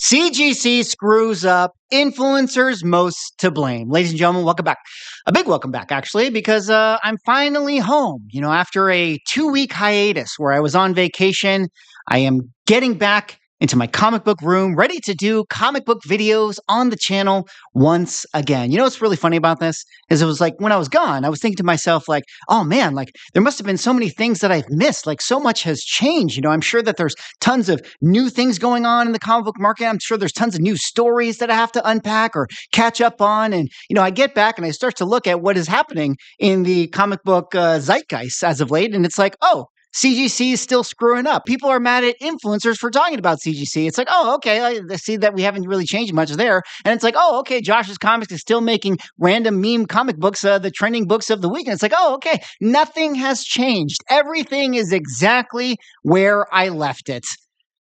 CGC screws up, influencers most to blame. Ladies and gentlemen, welcome back. A big welcome back, actually, because I'm finally home. After a 2-week hiatus where I was on vacation, I am getting back into my comic book room, ready to do comic book videos on the channel once again. What's really funny about this is it was like when I was gone, I was thinking to myself, like, oh man, like there must have been so many things that I've missed. Like so much has changed. I'm sure that there's tons of new things going on in the comic book market. I'm sure there's tons of new stories that I have to unpack or catch up on. And, I get back and I start to look at what is happening in the comic book zeitgeist as of late. And it's like, oh, CGC is still screwing up. People are mad at influencers for talking about CGC. It's like, oh, okay, I see that we haven't really changed much there. And it's like, oh, okay, Josh's Comics is still making random meme comic books, the trending books of the week. And it's like, oh, okay, nothing has changed. Everything is exactly where I left it.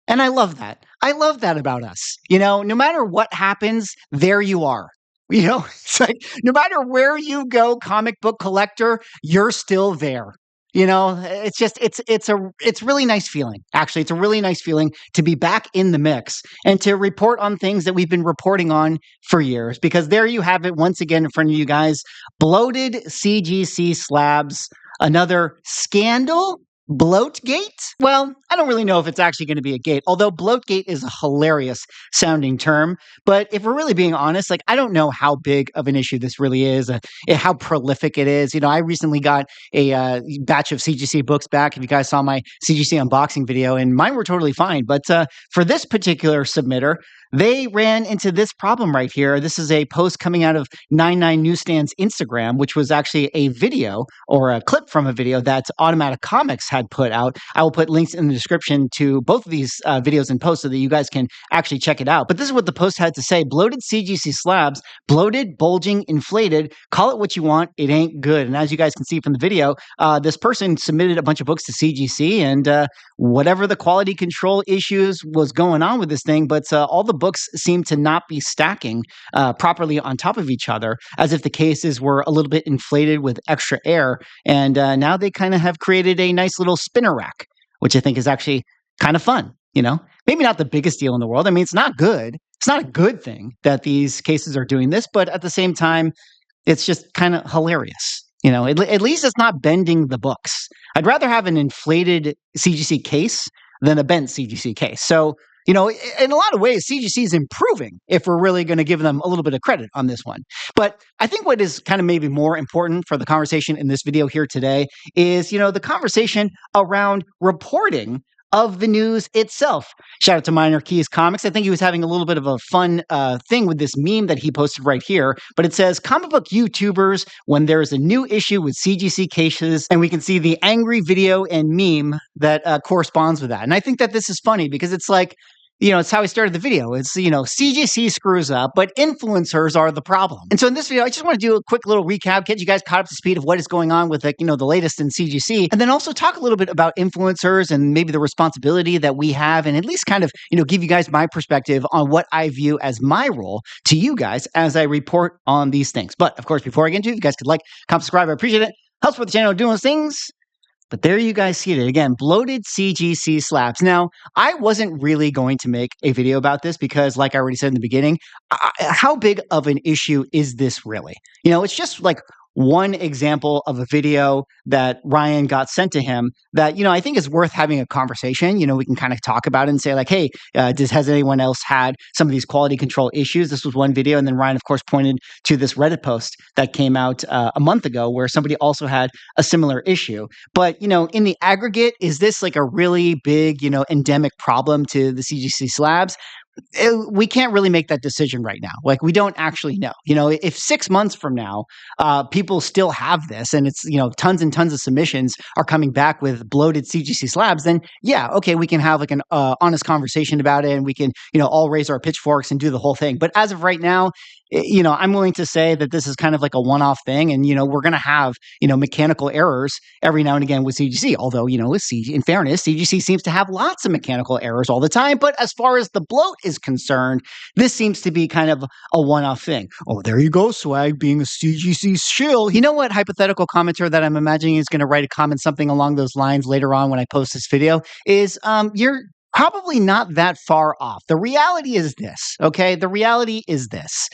And I love that. I love that about us. No matter what happens, there you are. It's like no matter where you go, comic book collector, you're still there. It's really nice feeling. Actually, it's a really nice feeling to be back in the mix and to report on things that we've been reporting on for years, because there you have it once again in front of you guys. Bloated CGC slabs, another scandal. Bloat-gate? Well, I don't really know if it's actually going to be a gate, although bloat-gate is a hilarious sounding term. But if we're really being honest, I don't know how big of an issue this really is, how prolific it is. I recently got a batch of CGC books back. If you guys saw my CGC unboxing video, and mine were totally fine. But for this particular submitter, they ran into this problem right here. This is a post coming out of 99 Newsstand's Instagram, which was actually a video or a clip from a video that Automatic Comics had put out. I will put links in the description to both of these videos and posts so that you guys can actually check it out. But this is what the post had to say. Bloated CGC slabs, bloated, bulging, inflated. Call it what you want. It ain't good. And as you guys can see from the video, this person submitted a bunch of books to CGC, and whatever the quality control issues was going on with this thing, but all the books seem to not be stacking properly on top of each other, as if the cases were a little bit inflated with extra air. And now they kind of have created a nice little spinner rack, which I think is actually kind of fun. Maybe not the biggest deal in the world. I mean, it's not good. It's not a good thing that these cases are doing this, but at the same time, it's just kind of hilarious. At least it's not bending the books. I'd rather have an inflated CGC case than a bent CGC case. So, in a lot of ways, CGC is improving if we're really going to give them a little bit of credit on this one. But I think what is kind of maybe more important for the conversation in this video here today is, the conversation around reporting of the news itself. Shout out to Minor Keys Comics. I think he was having a little bit of a fun thing with this meme that he posted right here, but it says comic book YouTubers when there's a new issue with CGC cases, and we can see the angry video and meme that corresponds with that. And I think that this is funny because it's like, it's how I started the video. It's, CGC screws up, but influencers are the problem. And so in this video, I just want to do a quick little recap, get you guys caught up to speed of what is going on with, the latest in CGC, and then also talk a little bit about influencers and maybe the responsibility that we have, and at least kind of, give you guys my perspective on what I view as my role to you guys as I report on these things. But of course, before I get into it, if you guys could like, comment, subscribe, I appreciate it. Helps with the channel doing those things. But there you guys see it. Again, bloated CGC slabs. Now, I wasn't really going to make a video about this because, like I already said in the beginning, how big of an issue is this really? It's just like one example of a video that Ryan got sent to him that, I think is worth having a conversation. We can kind of talk about it and say like, hey, has anyone else had some of these quality control issues? This was one video. And then Ryan, of course, pointed to this Reddit post that came out a month ago where somebody also had a similar issue. But, in the aggregate, is this like a really big, endemic problem to the CGC slabs? We can't really make that decision right now. Like, we don't actually know. If 6 months from now, people still have this and it's, tons and tons of submissions are coming back with bloated CGC slabs, then yeah, okay, we can have like an honest conversation about it and we can, all raise our pitchforks and do the whole thing. But as of right now, I'm willing to say that this is kind of like a one-off thing. And, we're going to have, mechanical errors every now and again with CGC. Although, in fairness, CGC seems to have lots of mechanical errors all the time. But as far as the bloat is concerned, this seems to be kind of a one-off thing. Oh, there you go, Swag, being a CGC shill. You know what hypothetical commenter that I'm imagining is going to write a comment something along those lines later on when I post this video is, Probably not that far off. The reality is this, okay? The reality is this.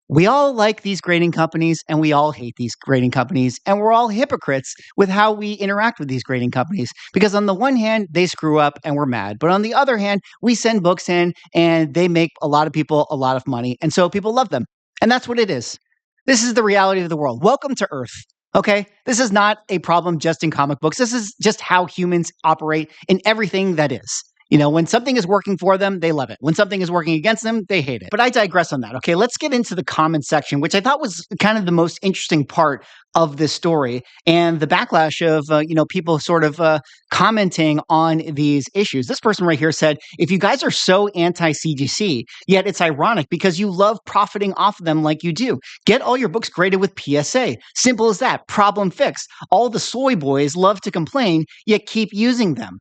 We all like these grading companies and we all hate these grading companies, and we're all hypocrites with how we interact with these grading companies. Because on the one hand, they screw up and we're mad. But on the other hand, we send books in and they make a lot of people a lot of money. And so people love them. And that's what it is. This is the reality of the world. Welcome to Earth. Okay. This is not a problem just in comic books. This is just how humans operate in everything that is. When something is working for them, they love it. When something is working against them, they hate it. But I digress on that. Okay, let's get into the comment section, which I thought was kind of the most interesting part of this story, and the backlash of people sort of commenting on these issues. This person right here said, "If you guys are so anti-CGC, yet it's ironic because you love profiting off of them like you do. Get all your books graded with PSA. Simple as that. Problem fixed. All the soy boys love to complain, yet keep using them."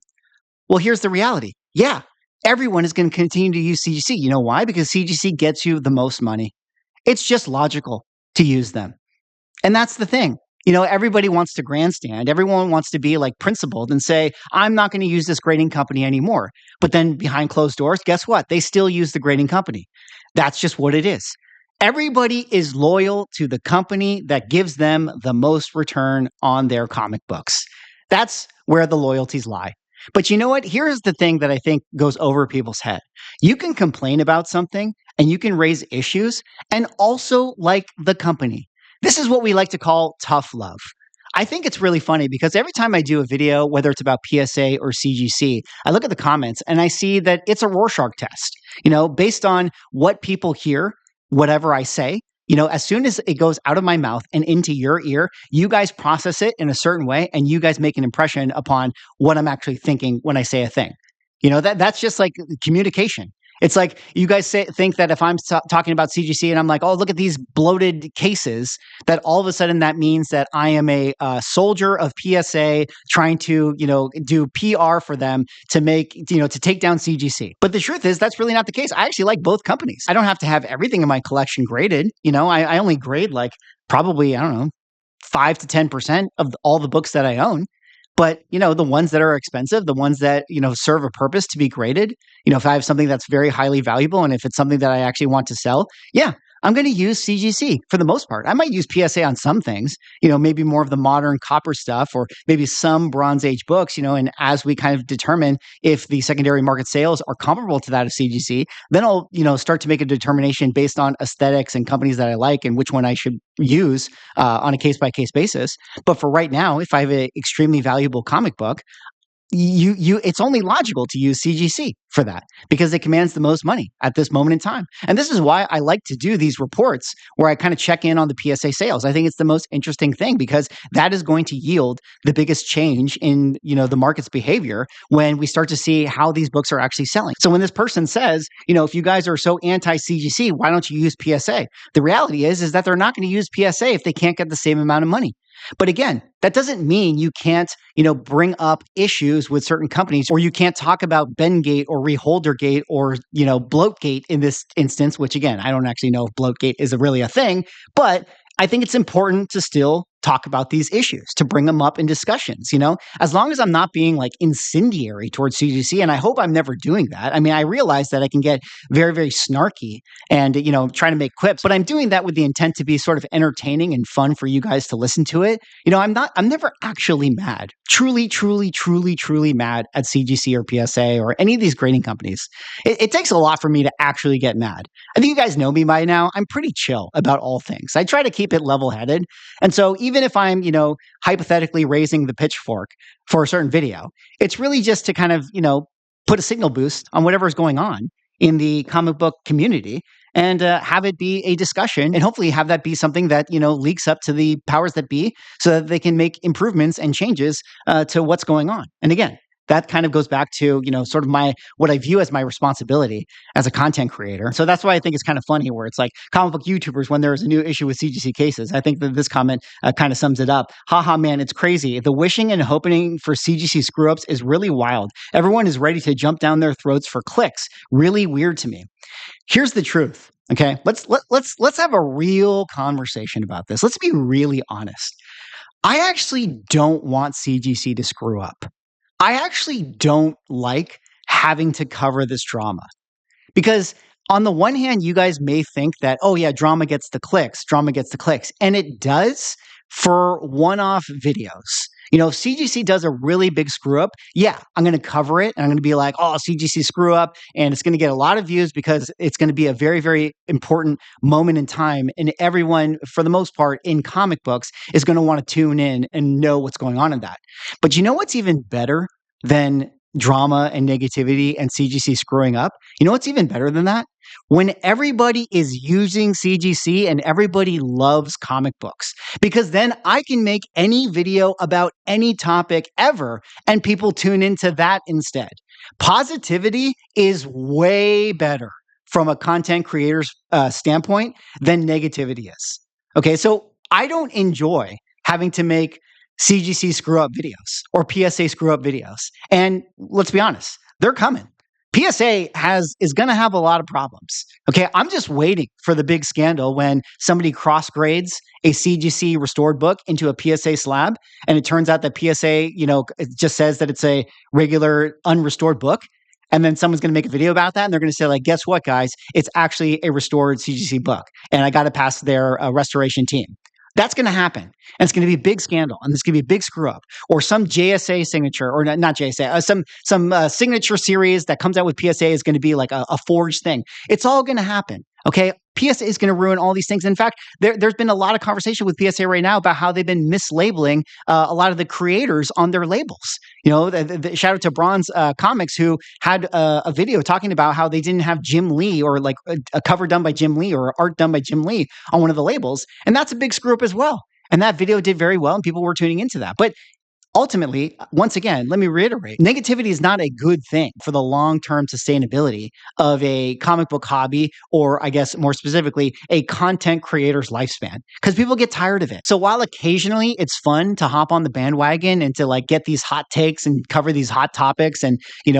Well, here's the reality. Yeah, everyone is going to continue to use CGC. You know why? Because CGC gets you the most money. It's just logical to use them. And that's the thing. Everybody wants to grandstand. Everyone wants to be like principled and say, I'm not going to use this grading company anymore. But then behind closed doors, guess what? They still use the grading company. That's just what it is. Everybody is loyal to the company that gives them the most return on their comic books. That's where the loyalties lie. But you know what? Here's the thing that I think goes over people's head. You can complain about something and you can raise issues and also like the company. This is what we like to call tough love. I think it's really funny because every time I do a video, whether it's about PSA or CGC, I look at the comments and I see that it's a Rorschach test. Based on what people hear, whatever I say, as soon as it goes out of my mouth and into your ear, you guys process it in a certain way and you guys make an impression upon what I'm actually thinking when I say a thing. That's just like communication. It's like you guys think that if I'm talking about CGC and I'm like, oh, look at these bloated cases, that all of a sudden that means that I am a soldier of PSA trying to, do PR for them to to take down CGC. But the truth is that's really not the case. I actually like both companies. I don't have to have everything in my collection graded. I only grade like probably, I don't know, 5 to 10% of all the books that I own. But, the ones that are expensive, the ones that, serve a purpose to be graded, if I have something that's very highly valuable and if it's something that I actually want to sell, yeah, I'm going to use CGC for the most part. I might use PSA on some things, maybe more of the modern copper stuff or maybe some Bronze Age books, and as we kind of determine if the secondary market sales are comparable to that of CGC, then I'll, start to make a determination based on aesthetics and companies that I like and which one I should use on a case-by-case basis. But for right now, if I have an extremely valuable comic book, it's only logical to use CGC for that because it commands the most money at this moment in time. And this is why I like to do these reports where I kind of check in on the PSA sales. I think it's the most interesting thing because that is going to yield the biggest change in, the market's behavior when we start to see how these books are actually selling. So when this person says, if you guys are so anti-CGC, why don't you use PSA? The reality is that they're not going to use PSA if they can't get the same amount of money. But again, that doesn't mean you can't, bring up issues with certain companies, or you can't talk about Bengate or Reholdergate or, bloat-gate in this instance, which again, I don't actually know if bloat-gate is really a thing, but I think it's important to still talk about these issues, to bring them up in discussions, as long as I'm not being like incendiary towards CGC. And I hope I'm never doing that. I mean, I realize that I can get very, very snarky and, trying to make quips, but I'm doing that with the intent to be sort of entertaining and fun for you guys to listen to it. I'm never actually mad, truly, truly, truly, truly mad at CGC or PSA or any of these grading companies. It takes a lot for me to actually get mad. I think you guys know me by now. I'm pretty chill about all things. I try to keep it level-headed. And so even if I'm, hypothetically raising the pitchfork for a certain video, it's really just to kind of, put a signal boost on whatever's going on in the comic book community and have it be a discussion and hopefully have that be something that, leaks up to the powers that be so that they can make improvements and changes to what's going on. And again, that kind of goes back to, sort of what I view as my responsibility as a content creator. So that's why I think it's kind of funny where it's like comic book YouTubers, when there's a new issue with CGC cases, I think that this comment kind of sums it up. Haha, man, it's crazy. The wishing and hoping for CGC screw ups is really wild. Everyone is ready to jump down their throats for clicks. Really weird to me. Here's the truth. Okay, let's have a real conversation about this. Let's be really honest. I actually don't want CGC to screw up. I actually don't like having to cover this drama. Because on the one hand, you guys may think that, oh yeah, drama gets the clicks, and it does for one-off videos. If CGC does a really big screw up, yeah, I'm going to cover it, and I'm going to be like, oh, CGC screw up, and it's going to get a lot of views because it's going to be a very, very important moment in time, and everyone, for the most part, in comic books is going to want to tune in and know what's going on in that. But you know what's even better than drama and negativity and CGC screwing up? You know what's even better than that? When everybody is using CGC and everybody loves comic books, because then I can make any video about any topic ever and people tune into that instead. Positivity is way better from a content creator's standpoint than negativity is. Okay, so I don't enjoy having to make CGC screw up videos or PSA screw up videos. And let's be honest, they're coming. PSA is going to have a lot of problems. Okay, I'm just waiting for the big scandal when somebody cross grades a CGC restored book into a PSA slab, and it turns out that PSA, it just says that it's a regular unrestored book. And then someone's going to make a video about that, and they're going to say, like, guess what, guys? It's actually a restored CGC book, and I got to pass their restoration team. That's going to happen. And it's going to be a big scandal, and it's going to be a big screw up, or some JSA signature, or not JSA, some signature series that comes out with PSA is going to be like a forged thing. It's all going to happen. Okay. PSA is going to ruin all these things. In fact, there's been a lot of conversation with PSA right now about how they've been mislabeling a lot of the creators on their labels. Shout out to Bronze Comics, who had a video talking about how they didn't have Jim Lee, or like a cover done by Jim Lee or art done by Jim Lee on one of the labels. And that's a big screw up as well. And that video did very well, and people were tuning into that. But ultimately, once again, let me reiterate, negativity is not a good thing for the long-term sustainability of a comic book hobby, or I guess more specifically, a content creator's lifespan, because people get tired of it. So while occasionally it's fun to hop on the bandwagon and to like get these hot takes and cover these hot topics and,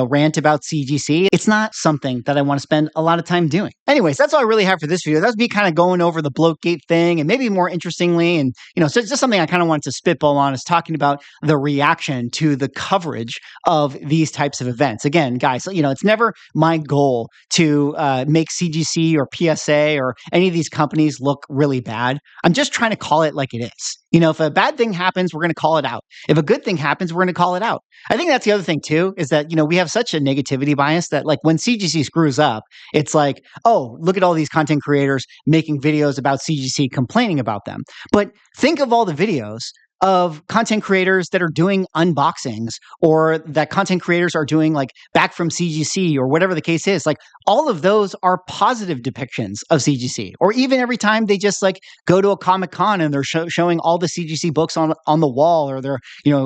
rant about CGC, it's not something that I want to spend a lot of time doing. Anyways, that's all I really have for this video. That's me kind of going over the bloat-gate thing, and maybe more interestingly, and, so it's just something I kind of wanted to spitball on, is talking about the reaction to the coverage of these types of events. Again, guys, it's never my goal to make CGC or PSA or any of these companies look really bad. I'm just trying to call it like it is. If a bad thing happens, we're going to call it out. If a good thing happens, we're going to call it out. I think that's the other thing too, is that, we have such a negativity bias that, like, when CGC screws up, it's like, oh, look at all these content creators making videos about CGC, complaining about them. But think of all the videos of content creators that are doing unboxings, or that content creators are doing like back from CGC, or whatever the case is. Like, all of those are positive depictions of CGC. Or even every time they just like go to a Comic-Con and they're showing all the CGC books on the wall, or they're,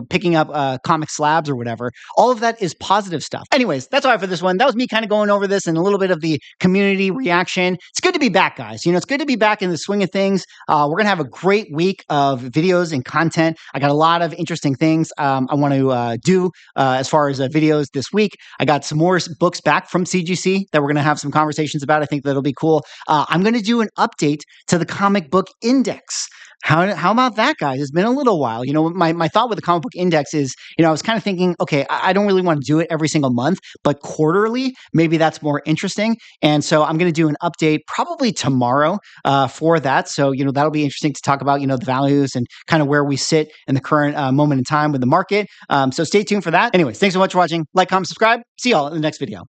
picking up comic slabs or whatever. All of that is positive stuff. Anyways, that's all right for this one. That was me kind of going over this and a little bit of the community reaction. It's good to be back, guys. It's good to be back in the swing of things. We're going to have a great week of videos and content. I got a lot of interesting things I want to do as far as videos this week. I got some more books back from CGC that we're going to have some conversations about. I think that'll be cool. I'm going to do an update to the comic book index. How about that, guys? It's been a little while. My thought with the comic book index is, I was kind of thinking, okay, I don't really want to do it every single month, but quarterly, maybe that's more interesting. And so I'm going to do an update probably tomorrow for that. So, that'll be interesting to talk about, the values and kind of where we sit in the current moment in time with the market. So stay tuned for that. Anyways, thanks so much for watching. Like, comment, subscribe. See y'all in the next video.